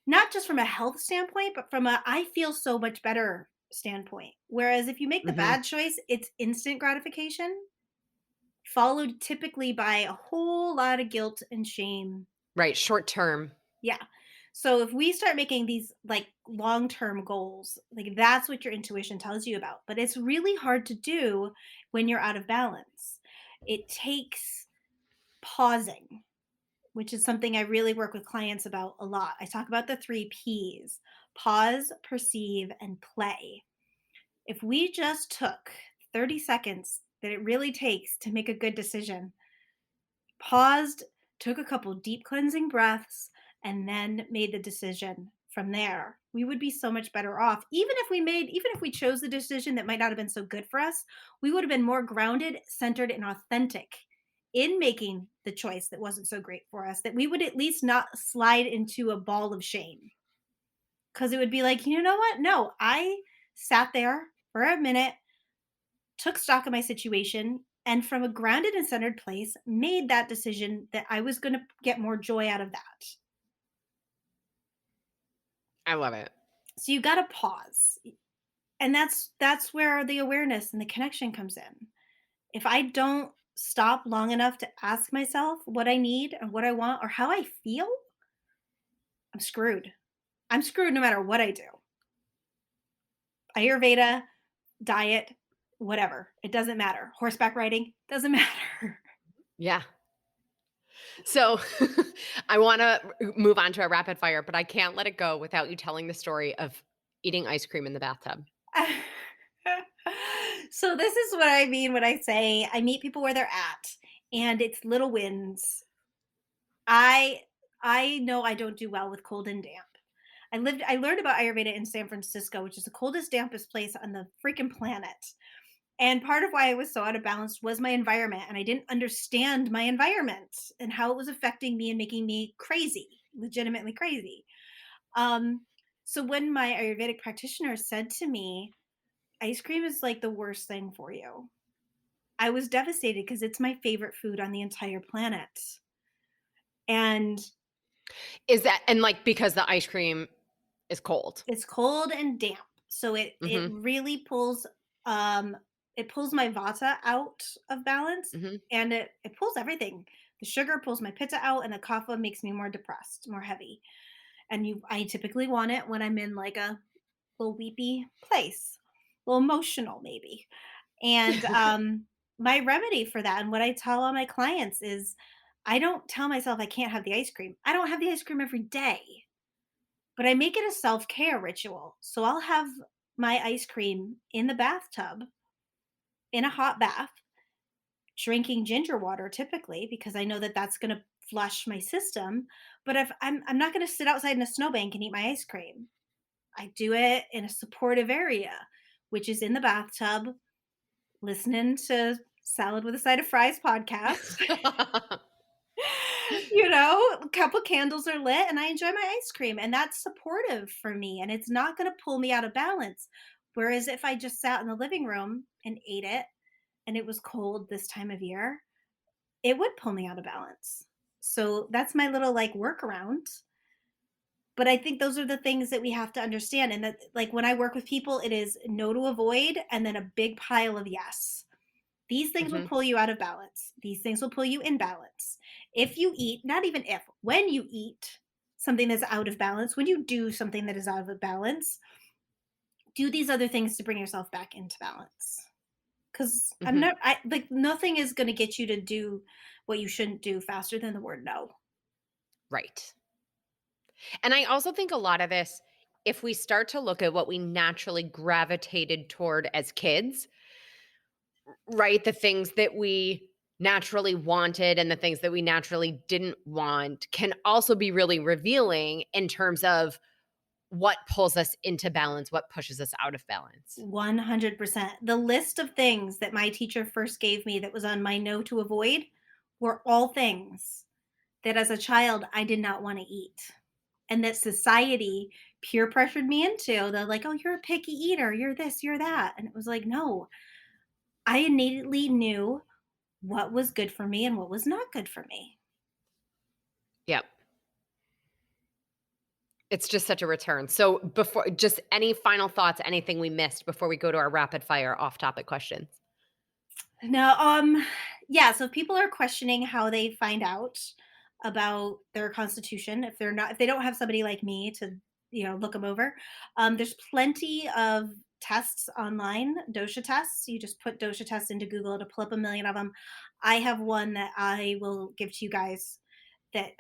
not just from a health standpoint, but from a I feel so much better standpoint. Whereas if you make the Mhm. bad choice, it's instant gratification, followed typically by a whole lot of guilt and shame. Right, short term. Yeah. So if we start making these like long-term goals, like that's what your intuition tells you about. But it's really hard to do when you're out of balance. It takes pausing, which is something I really work with clients about a lot. I talk about the 3 Ps: pause, perceive, and play. If we just took 30 seconds that it really takes to make a good decision, paused, took a couple deep cleansing breaths, and then made the decision from there, we would be so much better off. Even if we chose the decision that might not have been so good for us, we would have been more grounded, centered, and authentic in making the choice that wasn't so great for us, that we would at least not slide into a ball of shame. Because it would be like, you know what? No, I sat there for a minute, took stock of my situation, and from a grounded and centered place made that decision that I was going to get more joy out of that. I love it. So you got to pause. And that's where the awareness and the connection comes in. If I don't stop long enough to ask myself what I need or what I want or how I feel, I'm screwed. I'm screwed no matter what I do. Ayurveda, diet, whatever. It doesn't matter. Horseback riding doesn't matter. Yeah. So, I wanna move on to a rapid fire, but I can't let it go without you telling the story of eating ice cream in the bathtub. So this is what I mean when I say I meet people where they're at, and it's little wins. I I know I don't do well with cold and damp. I learned about Ayurveda in San Francisco, which is the coldest, dampest place on the freaking planet. And part of why I was so out of balance was my environment, and I didn't understand my environment and how it was affecting me and making me crazy, legitimately crazy. Um, so when my Ayurvedic practitioner said to me, "Ice cream is like the worst thing for you," I was devastated because it's my favorite food on the entire planet. And Is that and, like, because the ice cream is cold? it's cold and damp. So it Mhm, really um it pulls my vata out of balance, mhm. and it pulls everything. The sugar pulls my pitta out, and the kapha makes me more depressed, more heavy. And I typically want it when I'm in like a little weepy place, a little emotional maybe. And my remedy for that, and what I tell all my clients is, I don't tell myself I can't have the ice cream. I don't have the ice cream every day, but I make it a self-care ritual. So I'll have my ice cream in the bathtub in a hot bath, drinking ginger water typically because I know that that's going to flush my system. But if I'm not going to sit outside in a snowbank and eat my ice cream. I do it in a supportive area, which is in the bathtub, listening to Salad with a Side of Fries podcast. A couple candles are lit and I enjoy my ice cream, and that's supportive for me, and it's not going to pull me out of balance. Whereas if I just sat in the living room and ate it and it was cold this time of year, it would pull me out of balance. So that's my little like workaround. But I think those are the things that we have to understand. And that, like, when I work with people, it is no to avoid and then a big pile of yes. These things will Mhm. pull you out of balance. These things will pull you in balance. If you eat, not even if, when you eat something that's out of balance, when you do something that is out of balance, do these other things to bring yourself back into balance. Because I'm Mhm. not, I like nothing is going to get you to do what you shouldn't do faster than the word no. Right. And I also think a lot of this, if we start to look at what we naturally gravitated toward as kids, right? The things that we naturally wanted and the things that we naturally didn't want can also be really revealing in terms of what pulls us into balance, what pushes us out of balance. 100%. The list of things that my teacher first gave me that was on my no to avoid were all things that as a child I did not want to eat. And that society peer pressured me into. They're like, oh, you're a picky eater. You're this, you're that. And it was like, no, I innately knew what was good for me and what was not good for me. Yep. It's just such a return. So before just any final thoughts, anything we missed before we go to our rapid fire off topic questions? No, yeah, so if people are questioning how they find out about their constitution, if they don't have somebody like me to, look them over, there's plenty of tests online, dosha tests. You just put dosha tests into Google to pull up a million of them. I have one that I will give to you guys that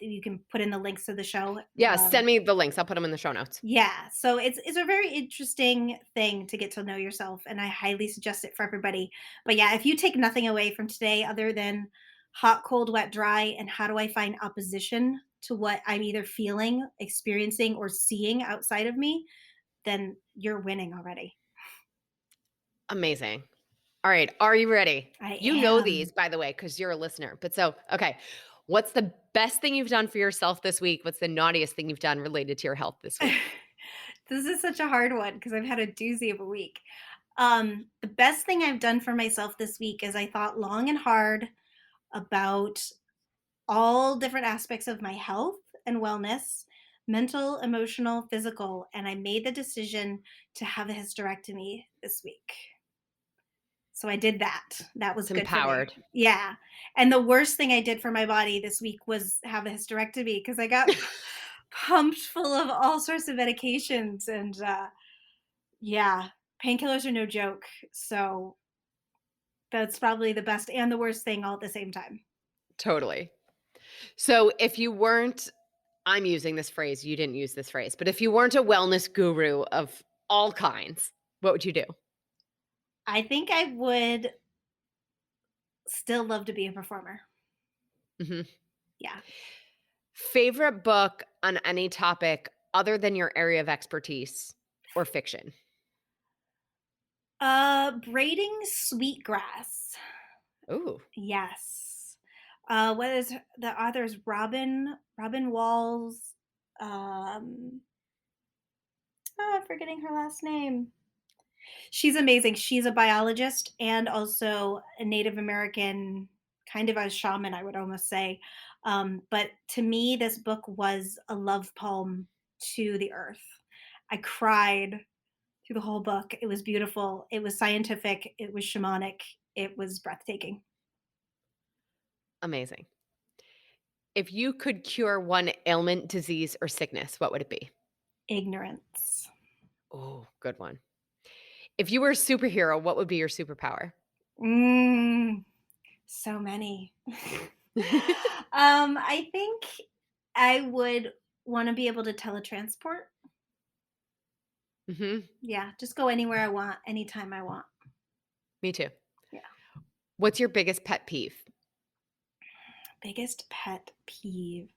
you can put in the links to the show. Yeah, Um, send me the links. I'll put them in the show notes. yeah, so it's a very interesting thing to get to know yourself, and I highly suggest it for everybody. But yeah, if you take nothing away from today other than hot, cold, wet, dry, and how do I find opposition to what I'm either feeling, experiencing, or seeing outside of me, then you're winning already. Amazing. All right. Are you ready? I You know these, am. by the way, because you're a listener. But so, okay. What's the best thing you've done for yourself this week? What's the naughtiest thing you've done related to your health this week? This is such a hard one because I've had a doozy of a week. The best thing I've done for myself this week is I thought long and hard about all different aspects of my health and wellness, mental, emotional, physical, and I made the decision to have a hysterectomy this week. So I did that. That was It's good for me. empowered. Yeah. And the worst thing I did for my body this week was have a hysterectomy because I got pumped full of all sorts of medications and yeah, painkillers are no joke. So that's probably the best and the worst thing all at the same time. Totally. So if you weren't, I'm using this phrase, you didn't use this phrase, but if you weren't a wellness guru of all kinds, what would you do? I think I would still love to be a performer. Mhm. Yeah. Favorite book on any topic other than your area of expertise or fiction? Braiding sweetgrass. Ooh, Yes. What is the author's Robin Walls? Um, I'm forgetting her last name. She's amazing. She's a biologist and also a Native American, kind of a shaman, I would almost say. But to me, this book was a love poem to the earth. I cried through the whole book. It was beautiful. It was scientific. It was shamanic. It was breathtaking. amazing. If you could cure one ailment, disease, or sickness, what would it be? Ignorance. Oh, good one. If you were a superhero, what would be your superpower? Mm, so many. I think I would want to be able to teletransport. Mhm. Yeah, just go anywhere I want, anytime I want. Me too. Yeah. What's your biggest pet peeve? Biggest pet peeve.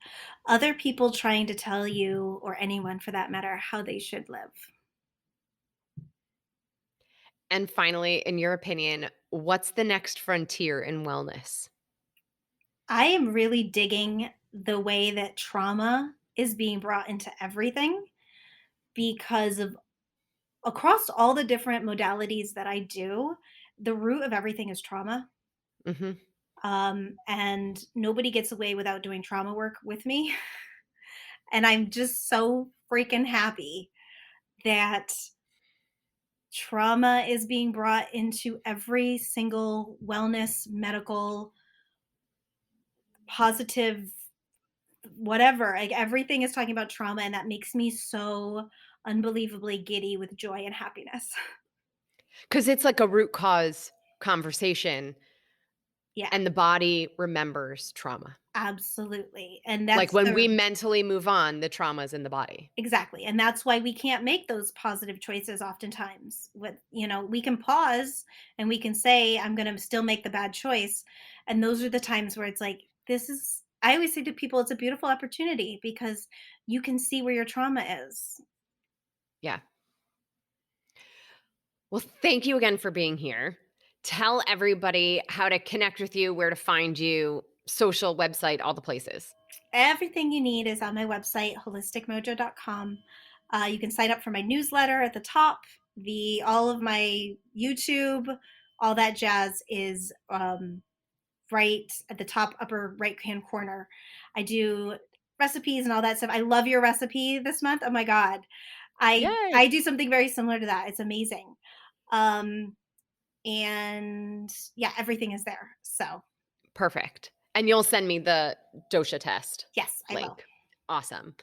Other people trying to tell you, or anyone for that matter, how they should live. And finally, in your opinion, what's the next frontier in wellness? I am really digging the way that trauma is being brought into everything because of across all the different modalities that I do, the root of everything is trauma. Mhm. And nobody gets away without doing trauma work with me. And I'm just so freaking happy that Trauma is being brought into every single wellness, medical, positive, whatever. Like everything is talking about trauma, and that makes me so unbelievably giddy with joy and happiness. Because it's like a root cause conversation Yeah, and the body remembers trauma. absolutely. And Like that's when the we mentally move on, the trauma is in the body. exactly. And that's why we can't make those positive choices oftentimes. We can pause and we can say, I'm going to still make the bad choice. And those are the times where it's like, I always say to people, it's a beautiful opportunity because you can see where your trauma is. Yeah. Well, thank you again for being here. Tell everybody how to connect with you, where to find you, social, website, all the places. Everything you need is on my website, holisticmojo.com. You can sign up for my newsletter at the top. All of my YouTube, all that jazz is right at the top upper right hand corner. I do recipes and all that stuff. I love your recipe this month. Oh my god. I Yay. do something very similar to that. It's amazing. Um and yeah, everything is there. So, Perfect. And you'll send me the dosha test yes, I will. link. Awesome.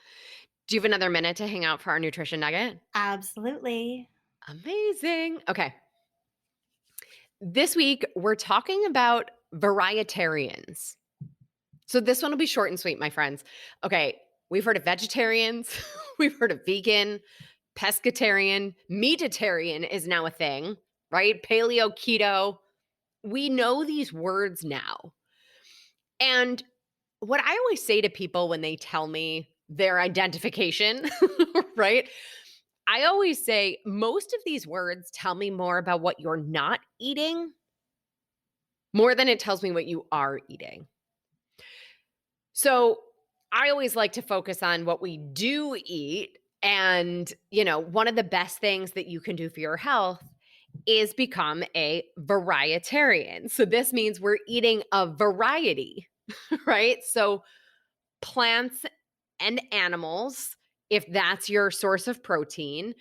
Do you have another minute to hang out for our nutrition nugget? Absolutely. Amazing. Okay. This week, we're talking about varietarians. So this one will be short and sweet, my friends. Okay. We've heard of vegetarians, we've heard of vegan, pescatarian, meatitarian is now a thing, right? Paleo, keto. We know these words now. And what I always say to people when they tell me their identification, right? I always say most of these words tell me more about what you're not eating more than it tells me what you are eating. So I always like to focus on what we do eat. And, one of the best things that you can do for your health is become a varietarian. So this means we're eating a variety, right? So plants and animals, if that's your source of protein,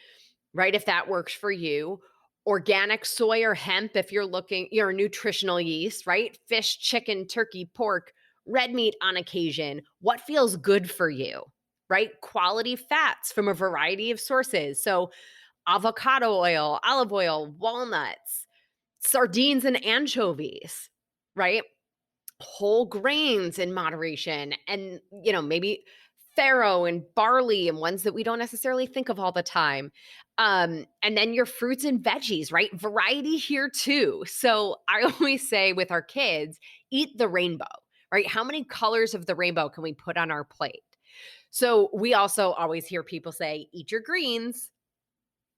right? If that works for you. Organic soy or hemp, if you're a nutritional yeast, right? Fish, chicken, turkey, pork, red meat on occasion. What feels good for you, right? Quality fats from a variety of sources. So, avocado oil, olive oil, walnuts, sardines, and anchovies, right? Whole grains in moderation and maybe farro and barley and ones that we don't necessarily think of all the time, and then your fruits and veggies, right? Variety here too. So I always say with our kids, eat the rainbow, right? How many colors of the rainbow can we put on our plate? So we also always hear people say, eat your greens,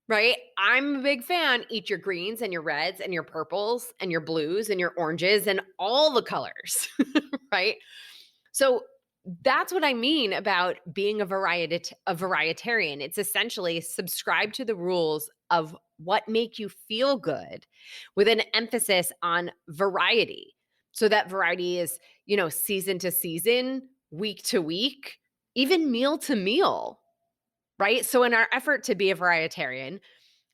right? I'm a big fan. Eat your greens and your reds and your purples and your blues and your oranges and all the colors, right? So that's what I mean about being a varietarian. It's essentially subscribe to the rules of what make you feel good with an emphasis on variety. So that variety is, season to season, week to week, even meal to meal, right? So in our effort to be a varietarian,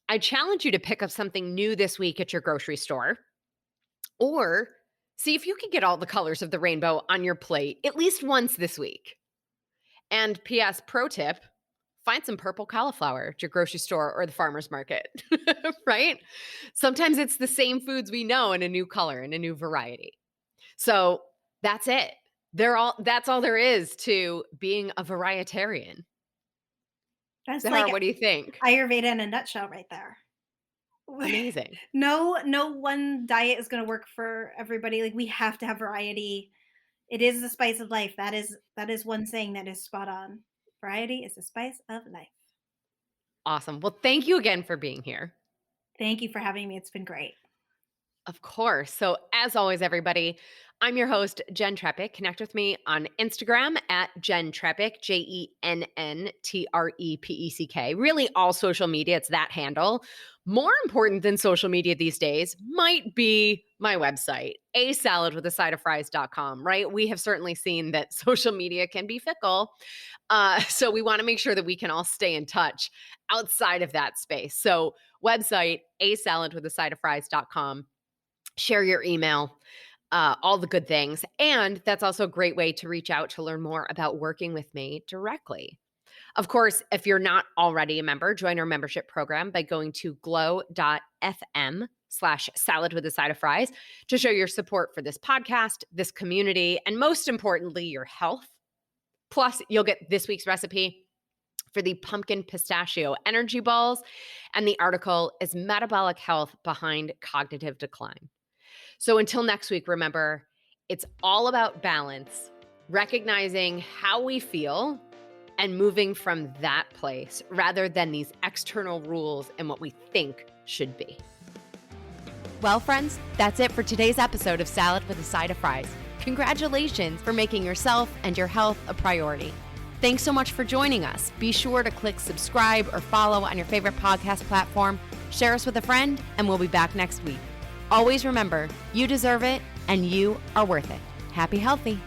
I challenge you to pick up something new this week at your grocery store or see if you can get all the colors of the rainbow on your plate at least once this week. And PS pro tip, find some purple cauliflower at your grocery store or the farmer's market, right? Sometimes it's the same foods we know in a new color and a new variety. So that's it. That's all there is to being a varietarian. That's Zahara, like what do you think? Ayurveda in a nutshell right there. Amazing. No one diet is going to work for everybody. Like we have to have variety. It is the spice of life. That is one saying that is spot on. Variety is the spice of life. Awesome. Well, thank you again for being here. Thank you for having me. It's been great. Of course. So, as always, everybody, I'm your host, Jenn Trepeck. Connect with me on Instagram at Jenn Trepeck, JennTrepeck. Really, all social media, it's that handle. More important than social media these days might be my website, asaladwithasideoffries.com, right? We have certainly seen that social media can be fickle. So we want to make sure that we can all stay in touch outside of that space. So website, asaladwithasideoffries.com. Share your email, all the good things. And that's also a great way to reach out to learn more about working with me directly. Of course, if you're not already a member, join our membership program by going to glow.fm/saladwithasideofffries to show your support for this podcast, this community, and most importantly, your health. Plus, you'll get this week's recipe for the pumpkin pistachio energy balls, and the article is Metabolic Health Behind Cognitive Decline. So until next week, remember, it's all about balance, recognizing how we feel and moving from that place rather than these external rules and what we think should be. Well, friends, that's it for today's episode of Salad with a Side of Fries. Congratulations for making yourself and your health a priority. Thanks so much for joining us. Be sure to click subscribe or follow on your favorite podcast platform, share us with a friend, and we'll be back next week. Always remember, you deserve it and you are worth it. Happy healthy.